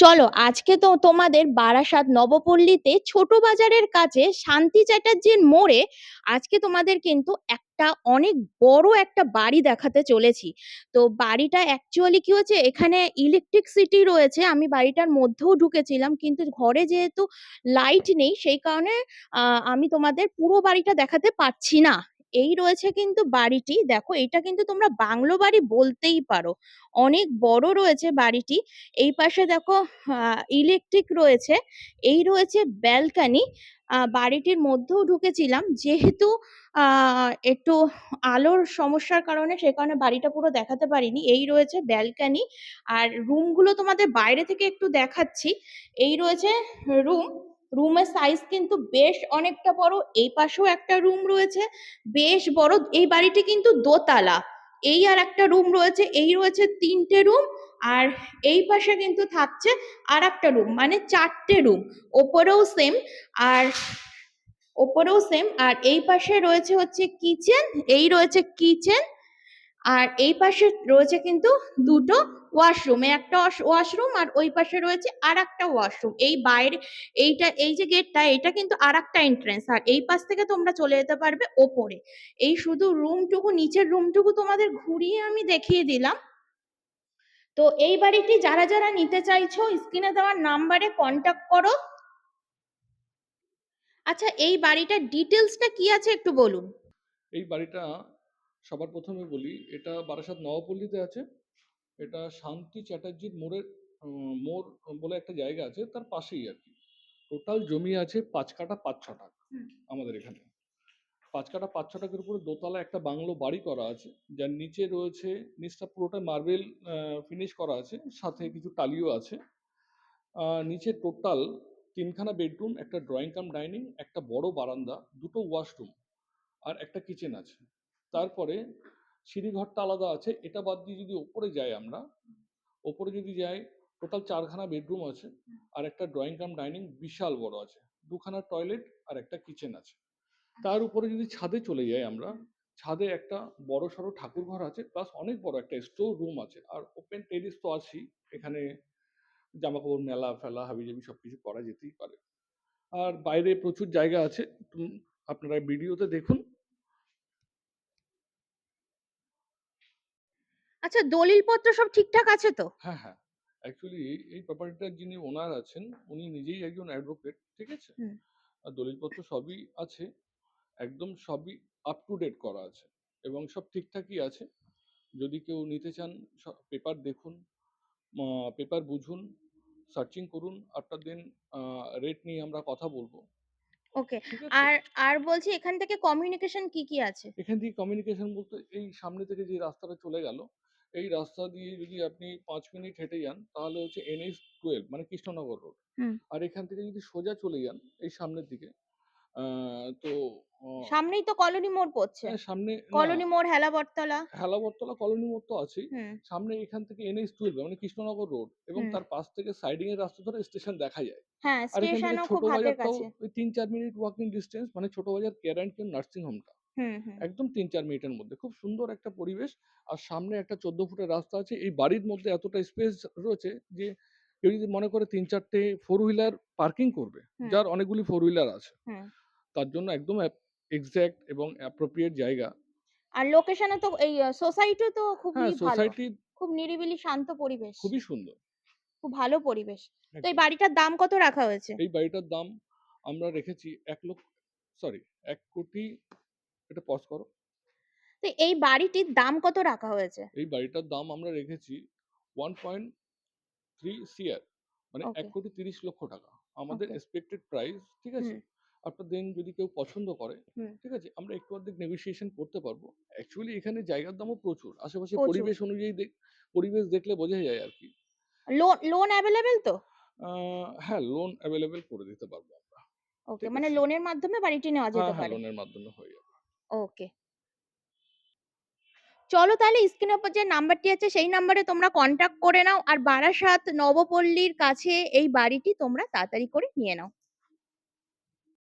চলো আজকে তো তোমাদের বারাসাত নবপল্লীতে ছোট বাজারের কাছে শান্তি চ্যাটার্জির মোড়ে আজকে তোমাদের কিন্তু একটা অনেক বড় একটা বাড়ি দেখাতে চলেছি। তো বাড়িটা অ্যাকচুয়ালি কি হচ্ছে, এখানে ইলেকট্রিসিটি রয়েছে। আমি বাড়িটার মধ্যেও ঢুকেছিলাম, কিন্তু ঘরে যেহেতু লাইট নেই সেই কারণে আমি তোমাদের পুরো বাড়িটা দেখাতে পারছি না। এই রয়েছে কিন্তু বাড়িটি, দেখো এটা কিন্তু তোমরা বাংলো বাড়ি বলতেই পারো। অনেক বড় রয়েছে বাড়িটি। এই পাশে দেখো ইলেকট্রিক রয়েছে। এই রয়েছে ব্যালকনি। বাড়িটির মধ্যেও ঢুকেছিলাম, যেহেতু একটু আলোর সমস্যার কারণে সে কারণে বাড়িটা পুরো দেখাতে পারিনি। এই রয়েছে ব্যালকনি। আর রুমগুলো তোমাদের বাইরে থেকে একটু দেখাচ্ছি। এই রয়েছে রুম। রুমের সাইজ কিন্তু বেশ অনেকটা বড়। এই পাশেও একটা রুম রয়েছে, বেশ বড়। এই বাড়িটি কিন্তু দোতলা। এই আর একটা রুম রয়েছে। এই রয়েছে তিনটে রুম। আর এই পাশে কিন্তু থাকছে আর একটা রুম, মানে চারটে রুম। ওপরেও সেম। আর আর এই পাশে রয়েছে হচ্ছে কিচেন। এই রয়েছে কিচেন। আর এই পাশে রয়েছে কিন্তু দুটো ওয়াশরুম, একটা ওয়াশরুম আর ওই পাশে রয়েছে আর একটা ওয়াশরুম। এই বাইরে এইটা, এই যে গেটটা, এটা কিন্তু আর একটা এন্ট্রেন্স। আর এই পাশ থেকে তোমরা চলে যেতে পারবে ওপরে। এই শুধু রুমটুকু, নিচের রুমটুকু তোমাদের ঘুরিয়ে আমি দেখিয়ে দিলাম। তো এই বাড়িটি যারা যারা নিতে চাইছো স্ক্রিনে দেওয়ার নাম্বারে কন্ট্যাক্ট করো। আচ্ছা, এই বাড়িটার ডিটেলসটা কি আছে একটু বলুন। এই বাড়িটা সবার প্রথমে বলি, এটা বারাসাত নবপল্লীতে আছে। এটা শান্তি চ্যাটার্জির মোড় বলে একটা জায়গা আছে, তার পাশেই আর কি। টোটাল জমি আছে 5 কাঠা 5 ছটাক আমাদের এখানে। 5 কাঠা 5 ছটাকের উপরে দোতলা একটা বাংলো বাড়ি করা আছে, যার নিচে রয়েছে, নিচটা পুরোটা মার্বেল ফিনিশ করা আছে, সাথে কিছু টালিও আছে। নিচে টোটাল 3খানা বেডরুম, একটা ড্রয়িং কাম ডাইনিং, একটা বড় বারান্দা, দুটো ওয়াশরুম আর একটা কিচেন আছে। তারপরে সিঁড়িঘরটা আলাদা আছে। এটা বাদ দিয়ে যদি ওপরে যাই আমরা, ওপরে যদি যাই, টোটাল 4খানা বেডরুম আছে আর একটা ড্রয়িং কাম ডাইনিং বিশাল বড় আছে, 2খানা টয়লেট আর একটা কিচেন আছে। তার উপরে যদি ছাদে চলে যাই আমরা, ছাদে একটা বড় সড়ো ঠাকুর ঘর আছে, প্লাস অনেক বড় একটা স্টোর রুম আছে। আর ওপেন টেরিস তো আছেই, এখানে জামা কাপড় মেলা ফেলা হাবিজাবি সবকিছু করা যেতেই পারে। আর বাইরে প্রচুর জায়গা আছে, আপনারা ভিডিওতে দেখুন। আচ্ছা, দলিলপত্র সব ঠিকঠাক আছে তো? হ্যাঁ, হ্যাঁ। অ্যাকচুয়ালি এই প্রপার্টিটার যিনি ওনার আছেন, উনি নিজেই একজন অ্যাডভোকেট, ঠিক আছে? হুম। আর দলিলপত্র সবই আছে, একদম সবই আপ টু ডেট করা আছে এবং সব ঠিকঠাকই আছে। যদি কেউ নিতে চান, পেপার দেখুন, পেপার বুঝুন, সার্চিং করুন, আফটার দেন রেট নিয়ে আমরা কথা বলবো, ওকে। ঠিক আছে? আর আর বলছি, এখান থেকে কমিউনিকেশন কি কি আছে? এখান থেকে কমিউনিকেশন বলতে, এই সামনে থেকে যে রাস্তাটা চলে গেল, এই রাস্তা দিয়ে যদি আপনি 5 মিনিট হেঁটে যান, তাহলে হচ্ছে NH-12, মানে কৃষ্ণনগর রোড। হুম। আর এখান থেকে যদি সোজা চলে যান এই সামনের দিকে, তো সামনেই তো কলোনি মোড় পড়ছে। সামনে না, কলোনি মোড়, হেলা বটতলা। হেলাবরতলা কলোনি মোড় তো আছেই। হুম। সামনে এখান থেকে NH-12, মানে কৃষ্ণনগর রোড, এবং হুম। তার পাশ থেকে সাইডিং এর রাস্তা ধরে স্টেশন দেখা যায়। হ্যাঁ, আর এখান থেকে স্টেশনও ছোট খুব হাতের বাজারটাও কাছে। ওই 3-4 মিনিট ওয়াকিং ডিস্টেন্স, মানে ছোট বাজার কেয়ার অ্যান্ড কেয়ার নার্সিং হোমটা হুম হুম। একদম 3-4 মিনিটের মধ্যে। খুব সুন্দর একটা পরিবেশ। আর সামনে একটা 14 ফুটের রাস্তা আছে। এই বাড়ির মধ্যে এতটা স্পেস রয়েছে যে কেউ যদি মনে করে 3-4টে ফোর হুইলার পার্কিং করবে, হুম। যার অনেকগুলি ফোর হুইলার আছে, হুম। তার জন্য একদম এক্সাক্ট এবং অ্যাপ্রোপ্রিয়েট জায়গা। আর লোকেশনে তো এই সোসাইটি তো খুবই হ্যাঁ, ভালো। সোসাইটি খুব নিরিবিলি শান্ত পরিবেশ। খুবই সুন্দর। খুব ভালো পরিবেশ। তো এই একদম। বাড়িটার দাম কত রাখা হয়েছে? এই বাড়িটার দাম আমরা রেখেছি 1 লক্ষ, সরি, 1 কোটি। এটা পজ করো। তো এই বাড়িটির দাম কত রাখা হয়েছে? এই বাড়িটার দাম আমরা রেখেছি 1.3 CR, মানে এক ওকে। কোটি 30 লক্ষ টাকা আমাদের ওকে। এক্সপেক্টেড প্রাইস, ঠিক হুম। আছে? আফটার দেন যদি কেউ পছন্দ করে, হুম। ঠিক আছে, আমরা একটু অর্ধেক নেগোসিয়েশন করতে পারবো। অ্যাকচুয়ালি এখানে জায়গার দামও প্রচুর, আশেপাশে প্রচুর। পরিবেশ অনুযায়ী পরিবেশ দেখলে বোঝা যায় আর কি। লোন লোন অ্যাভেলেবেল তো? হ্যাঁ, লোন অ্যাভেলেবেল করে দিতে পারবো আমরা, ওকে, ঠিক মানে আছে? লোনের মাধ্যমে বাড়িটি নেওয়া হ্যাঁ, যেতে হ্যাঁ, পারে। লোনের মাধ্যমে হয়ে যাবে। ওকে। চলো তাহলে স্ক্রিনের উপর যে নাম্বারটি আছে সেই নাম্বারে তোমরা কন্ট্যাক্ট করে নাও, আর বারাসাত নবপল্লীর কাছে এই বাড়িটি তোমরা তাড়াতাড়ি করে নিয়ে নাও।